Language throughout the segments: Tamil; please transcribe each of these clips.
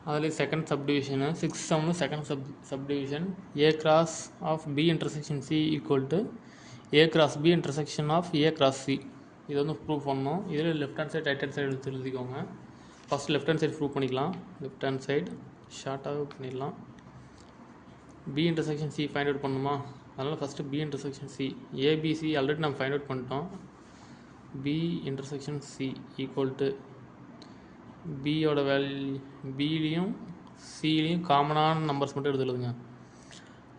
அதில் செகண்ட் சப்டிவிஷனு 6th சம்மில் second subdivision A cross of B intersection C equal to A cross B intersection of A cross C. இது வந்து ப்ரூவ் பண்ணணும். இதில் left hand side right hand side எடுத்து எழுதிக்கோங்க. First left hand side prove பண்ணிக்கலாம். லெஃப்ட் ஹேண்ட் சைடு ஷார்ட்டாக பண்ணிடலாம். B intersection C find out பண்ணணுமா, அதனால் first B intersection C. ABC already நம்ம ஃபைண்ட் அவுட் பண்ணிட்டோம். B intersection C equal to பியோட பிலையும் சிலையும் காமனான நம்பர்ஸ் மட்டும் எடுத்து எழுதுங்க.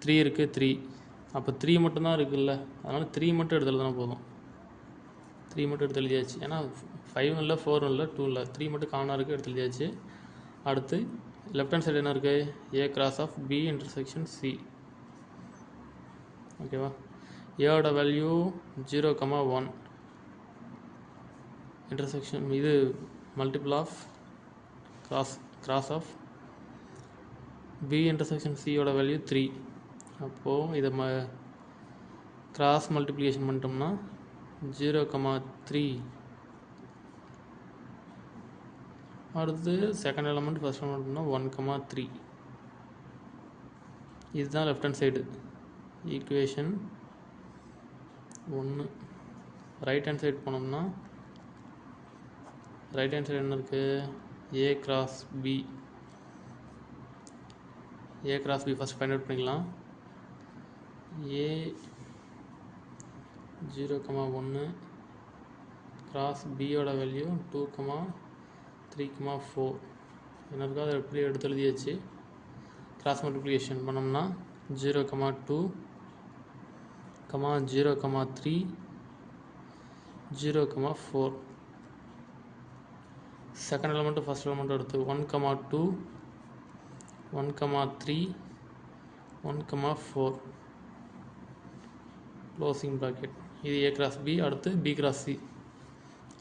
3 இருக்குது, 3. அப்போ 3 மட்டும்தான் இருக்குல்ல, அதனால் 3 மட்டும் எடுத்து எழுதுனா போதும். 3 மட்டும் எடுத்து எழுதியாச்சு. ஏன்னா 5 இல்லை, 4 இல்லை, 2 இல்லை, 3 மட்டும் காமனாக இருக்குது, எடுத்து எழுதியாச்சு. அடுத்து லெஃப்ட் ஹேண்ட் சைடு என்ன இருக்குது, A cross of B intersection C. ஓகேவா. ஏவோட வேல்யூ 0,1 இன்டர்செக்ஷன் இது multiple of cross of B intersection சியோட வேல்யூ 3. அப்போது இதை கிராஸ் மல்டிப்ளிகேஷன் பண்ணிட்டோம்னா 0,3. அடுத்து செகண்ட் எலமெண்ட் ஃபஸ்ட் எலமெண்ட்னா 1,3. இதுதான் left hand side equation 1. Right hand side போனோம்னா ரைட் ஹேண்ட் சைடு என்ன இருக்குது, A cross B. A cross B first find out பண்ணிக்கலாம். ஏ 0,1 கிராஸ் பியோட வேல்யூ 2,3,4 என்ன இருக்கோ அதை எப்படி எடுத்து எழுதியாச்சு. கிராஸ் மல்டிப்ளிகேஷன் பண்ணோம்னா 0,2, 0,3, 0,4. செகண்ட் எலமெண்ட்டு ஃபஸ்ட் எலமெண்ட்டு எடுத்து 1,2, 1,3, 1,4 க்ளோசிங் ப்ராக்கெட். இது ஏ கிராஸ் பி. அடுத்து பி கிராஸ் சி.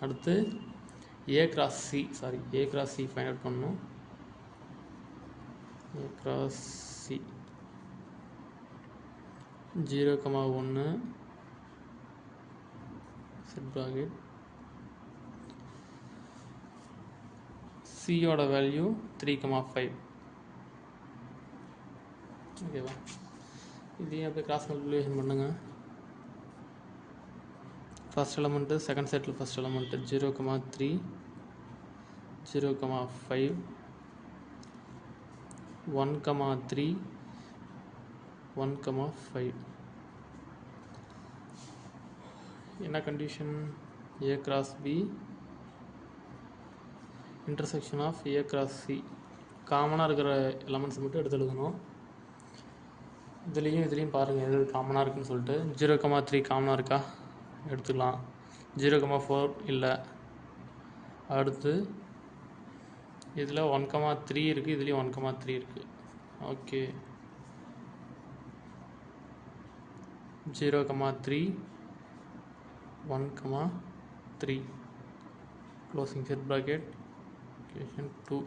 அடுத்து A cross C find out பண்ணணும். A cross C 0,1 set bracket. சியோட வேல்யூ 3,5. ஓகேவா. இதையும் அப்படியே கிராஸ் மல்டிப்ளிகேஷன் பண்ணுங்கள். ஃபஸ்ட் எலமெண்ட்டு செகண்ட் செட்டில் ஃபஸ்ட் எலமெண்ட்டு 0,3, 0,5, 1,3, 1,5. என்ன condition, A cross B intersection of A cross C. காமனாக இருக்கிற எலமெண்ட்ஸ் மட்டும் எடுத்து எழுதணும். இதுலேயும் பாருங்கள் எது காமனாக இருக்குன்னு சொல்லிட்டு. 0,3 காமனாக இருக்கா, எடுத்துக்கலாம். 0,4 இல்லை. அடுத்து இதில் 1,3 இருக்குது, இதுலேயும் 1,3 இருக்குது. Okay. 0,3, 1,3 closing set bracket. equation 2.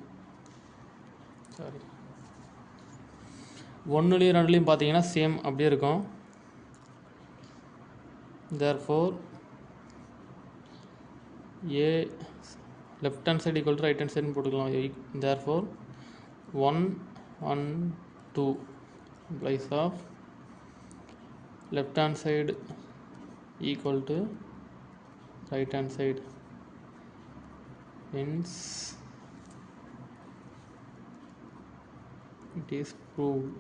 Sorry, 1லேயும் 2லேயும் பார்த்தீங்கன்னா சேம் அப்படியே இருக்கும். therefore a left hand side equal to right hand side போட்டுக்கலாம். therefore 1, 1, 2 implies of left hand side equal to right hand side. Hence it is proved.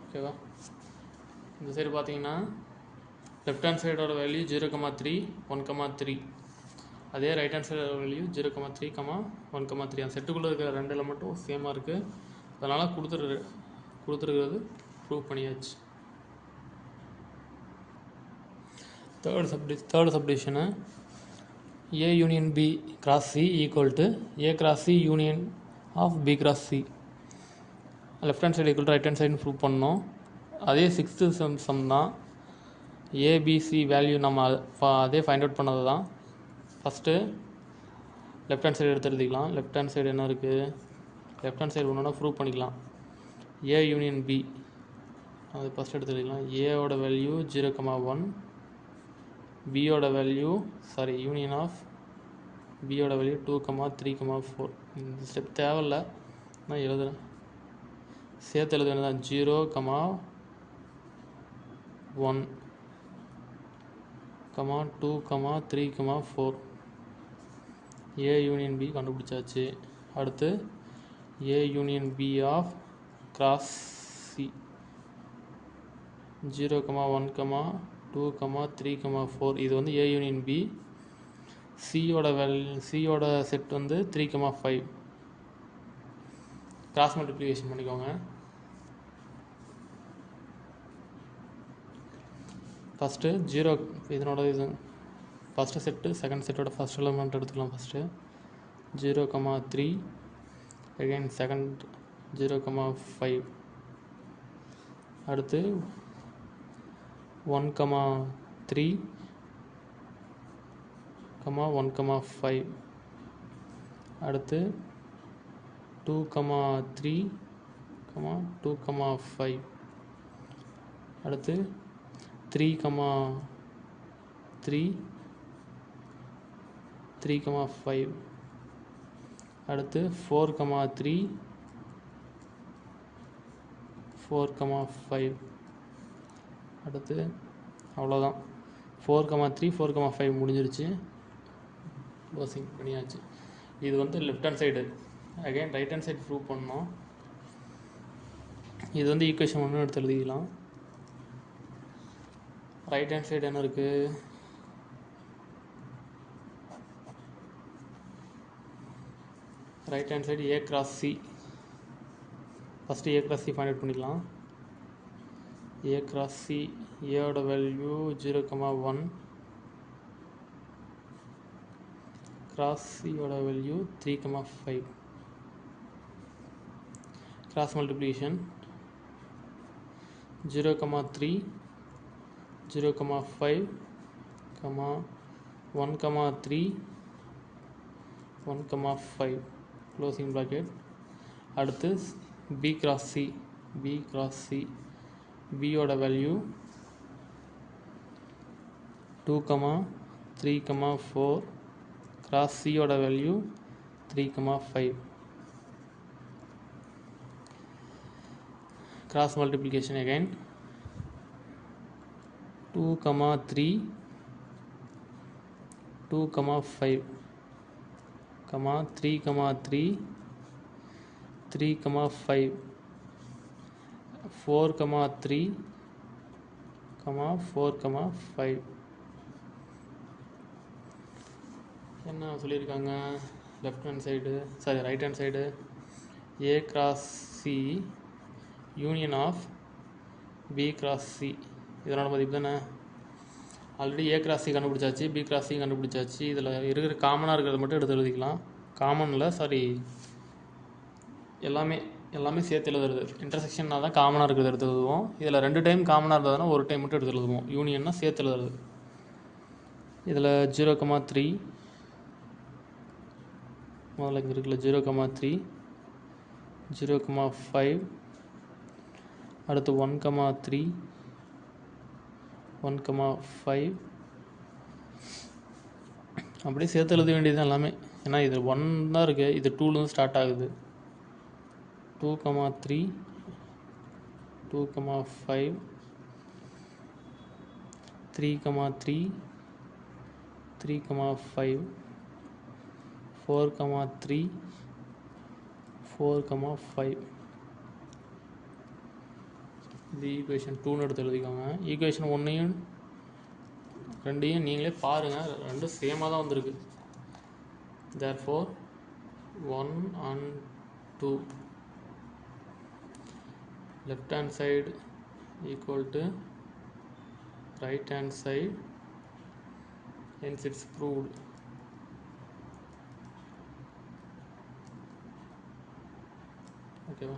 ஓகேவா. இந்த சைடு பார்த்தீங்கன்னா லெஃப்ட் ஹேண்ட் சைடோட வேல்யூ 0,3, 1,3. அதே ரைட் ஹேண்ட் சைடோட வேல்யூ 0,3, 1,3. அந்த செட்டுக்குள்ளே இருக்கிற 2 எலமெண்ட்டும் சேமாக இருக்குது. அதனால் கொடுத்துருக்கிறது ப்ரூவ் பண்ணியாச்சு. Third சப்டிவிஷனு A union B cross C equal to A cross C union of B cross C. Left hand side equal to right hand side prove பண்ணோம். அதே 6th சம் தான். ஏபிசி வேல்யூ நம்ம அதே ஃபைண்ட் அவுட் பண்ணது தான். ஃபஸ்ட்டு லெஃப்ட் ஹேண்ட் சைடு எடுத்து எழுதிக்கலாம். லெஃப்ட் ஹேண்ட் சைடு என்ன இருக்குது, லெஃப்ட் ஹேண்ட் சைடு ஒன்று ப்ரூவ் பண்ணிக்கலாம். ஏ யூனியன் பி அது ஃபஸ்ட் எடுத்து எழுதிக்கலாம். ஏவோட வேல்யூ 0,1, பியோட வேல்யூ யூனியன் ஆஃப் பியோட வேல்யூ 2, 3, 4. இந்த ஸ்டெப் தேவையில்ல, நான் எழுதுகிறேன். சேர்த்து எழுத வேண்டியதான். 0, 1, 2, 3, 4. A யூனியன் பி கண்டுபிடிச்சாச்சு. அடுத்து A union B of cross C 0, 1, 2, 3, 4. இது வந்து A யூனியன் பி. சியோட செட் வந்து 3, 5. கிராஸ் மல்டிப்ளிகேஷன் பண்ணிக்கோங்க. ஃபஸ்ட்டு 0 இதனோட இது ஃபஸ்ட்டு செட்டு செகண்ட் செட்டோட ஃபஸ்ட் எலிமெண்ட் எடுத்துக்கலாம். First 0, 3, again second 0, 5. அடுத்து 1, 3, 1, 5. அடுத்து 2, 3, 2, 5. அடுத்து 3, 3, 3, 5. அடுத்து 4, 3, 4, 5. அடுத்து அவ்வளோதான். 4, 3, 4, 5 முடிஞ்சிருச்சு. க்ளோசிங் பண்ணியாச்சு. இது வந்து left hand side. Again right hand side prove பண்ணோம். இது வந்து ஈக்குவேஷன் 1 எடுத்து எழுதிக்கலாம். ரைட் ஹேண்ட் சைடு என்ன இருக்குது? Right hand side A cross C. First A cross C find out பண்ணிக்கலாம். A கிராஸ் சி, ஏயோட வேல்யூ 0, 1. கிராஸ் சியோட value 3, 5. Cross multiplication 0, 3, 0, 5, 1, 3, 1, 5. Closing bracket. அடுத்து B கிராஸ் சி, பியோட வேல்யூ 2, 3, 4. கிராஸ் சியோட வேல்யூ 3, 5. Cross multiplication again 2, 3, 2, 5, 3, 3, 3, 5. 4, 3, 4, 5. என்ன சொல்லியிருக்காங்க? Left hand side right hand side A cross C union of B cross C. இதனோட மதிப்பு தானே. ஆல்ரெடி A கிராஸ் சி கண்டுபிடிச்சாச்சு, B கிராஸ் சி கண்டுபிடிச்சாச்சு. இதில் இருக்கிற காமனாக இருக்கிறத மட்டும் எடுத்து எழுதிக்கலாம். காமனில் எல்லாமே சேர்த்து எழுதுறது. இன்டர்செக்ஷன்னா தான் காமனாக இருக்கிறத எடுத்து எழுதுவோம். இதில் 2 டைம் காமனாக இருந்ததுன்னா ஒரு டைம் மட்டும் எடுத்து எழுதுவோம். யூனியன்னா சேர்த்து எழுதுறது. இதில் 0, 3 முதல்ல இங்கே இருக்குல்ல 0, 3, 0, 5. அடுத்து 1, 3, 1, 5. அப்படியே சேர்த்து எழுத வேண்டியது எல்லாமே. ஏன்னா இது 1 தான் இருக்குது, இது 2லேருந்து ஸ்டார்ட் ஆகுது. 2, 3, 2, 5, 3, 3, 3, 5, 4, 3, 4, 5. இது ஈக்குவேஷன் 2ன்னு எடுத்து எழுதிக்கோங்க. ஈக்குவேஷன் 1ஐயும் 2ஐயும் நீங்களே பாருங்கள், ரெண்டும் சேமாக தான் வந்திருக்கு. therefore 1 and 2 left hand side equal to right hand side, hence it's proved. Okay.